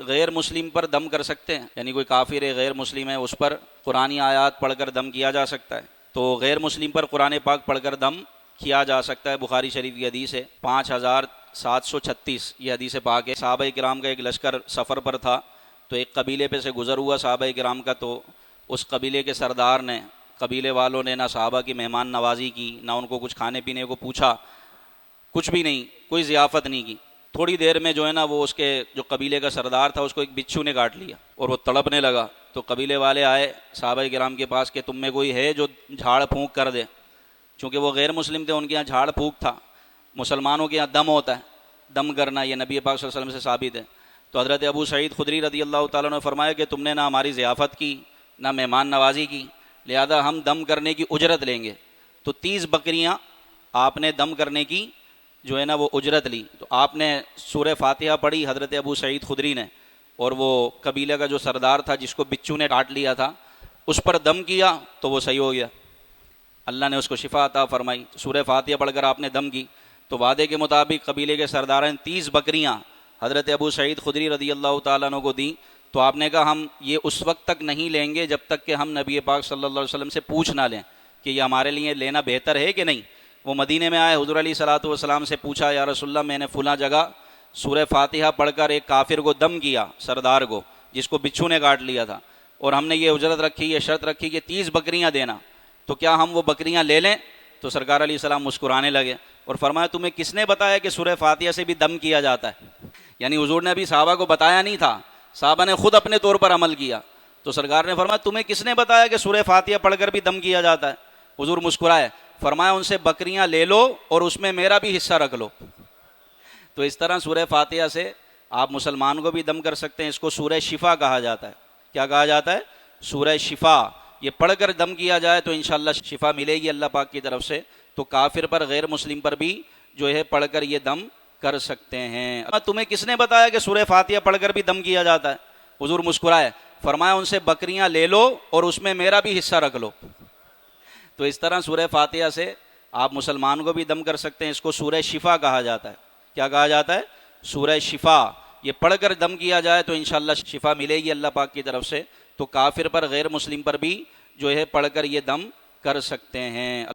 غیر مسلم پر دم کر سکتے ہیں؟ یعنی کوئی کافر ہے، غیر مسلم ہے، اس پر قرآنی آیات پڑھ کر دم کیا جا سکتا ہے؟ تو غیر مسلم پر قرآن پاک پڑھ کر دم کیا جا سکتا ہے۔ بخاری شریف کی حدیث ہے 5736، یہ حدیث پاک ہے۔ صحابہ کرام کا ایک لشکر سفر پر تھا، تو ایک قبیلے پہ سے گزر ہوا صحابہ کرام کا، تو اس قبیلے کے سردار نے، قبیلے والوں نے نہ صحابہ کی مہمان نوازی کی، نہ ان کو کچھ کھانے پینے کو پوچھا، کچھ بھی نہیں، کوئی ضیافت نہیں کی۔ تھوڑی دیر میں جو ہے نا وہ اس کے جو قبیلے کا سردار تھا اس کو ایک بچھو نے کاٹ لیا اور وہ تڑپنے لگا۔ تو قبیلے والے آئے صحابہ کرام کے پاس کہ تم میں کوئی ہے جو جھاڑ پھونک کر دے، چونکہ وہ غیر مسلم تھے، ان کے یہاں جھاڑ پھونک تھا، مسلمانوں کے یہاں دم ہوتا ہے، دم کرنا یہ نبی پاک صلی اللہ علیہ وسلم سے ثابت ہے۔ تو حضرت ابو سعید خدری رضی اللہ تعالیٰ نے فرمایا کہ تم نے نہ ہماری ضیافت کی، نہ مہمان نوازی کی، لہذا ہم دم کرنے کی اجرت لیں گے۔ تو 30 بکریاں آپ نے دم کرنے کی جو ہے نا وہ اجرت لی۔ تو آپ نے سورہ فاتحہ پڑھی حضرت ابو سعید خدری نے، اور وہ قبیلہ کا جو سردار تھا جس کو بچھو نے کاٹ لیا تھا اس پر دم کیا تو وہ صحیح ہو گیا، اللہ نے اس کو شفا عطا فرمائی۔ سورہ فاتحہ پڑھ کر آپ نے دم کی تو وعدے کے مطابق قبیلے کے سردار نے 30 بکریاں حضرت ابو سعید خدری رضی اللہ تعالیٰ عنہ کو دیں۔ تو آپ نے کہا ہم یہ اس وقت تک نہیں لیں گے جب تک کہ ہم نبی پاک صلی اللہ علیہ وسلم سے پوچھ نہ لیں کہ یہ ہمارے لیے لینا بہتر ہے کہ نہیں۔ وہ مدینے میں آئے، حضور علیہ الصلوۃ والسلام سے پوچھا یا رسول اللہ میں نے فلاں جگہ سورہ فاتحہ پڑھ کر ایک کافر کو دم کیا، سردار کو جس کو بچھو نے کاٹ لیا تھا، اور ہم نے یہ اجرت رکھی، یہ شرط رکھی کہ 30 بکریاں دینا، تو کیا ہم وہ بکریاں لے لیں؟ تو سرکار علیہ السلام مسکرانے لگے اور فرمایا تمہیں کس نے بتایا کہ سورہ فاتحہ سے بھی دم کیا جاتا ہے؟ یعنی حضور نے ابھی صحابہ کو بتایا نہیں تھا، صحابہ نے خود اپنے طور پر عمل کیا۔ تو سرکار نے فرمایا تمہیں کس نے بتایا کہ سورہ فاتحہ پڑھ کر بھی دم کیا جاتا ہے؟ حضور مسکرائے، فرمایا ان سے بکریاں لے لو اور اس میں میرا بھی حصہ رکھ لو۔ تو اس طرح سورہ فاتحہ سے آپ مسلمان کو بھی دم کر سکتے ہیں۔ اس کو سورہ شفا کہا جاتا ہے۔ کیا کہا جاتا ہے؟ سورہ شفا۔ یہ پڑھ کر دم کیا جائے تو انشاءاللہ شفا ملے گی اللہ پاک کی طرف سے۔ تو کافر پر، غیر مسلم پر بھی جو ہے پڑھ کر یہ دم کر سکتے ہیں۔ تمہیں کس نے بتایا کہ سورہ فاتحہ پڑھ کر بھی دم کیا جاتا ہے؟ حضور مسکرائے، فرمایا ان سے بکریاں لے لو اور اس میں میرا بھی حصہ رکھ لو۔ تو اس طرح سورہ فاتحہ سے آپ مسلمان کو بھی دم کر سکتے ہیں۔ اس کو سورہ شفا کہا جاتا ہے۔ کیا کہا جاتا ہے؟ سورہ شفا۔ یہ پڑھ کر دم کیا جائے تو انشاءاللہ شفا ملے گی اللہ پاک کی طرف سے۔ تو کافر پر، غیر مسلم پر بھی جو ہے پڑھ کر یہ دم کر سکتے ہیں۔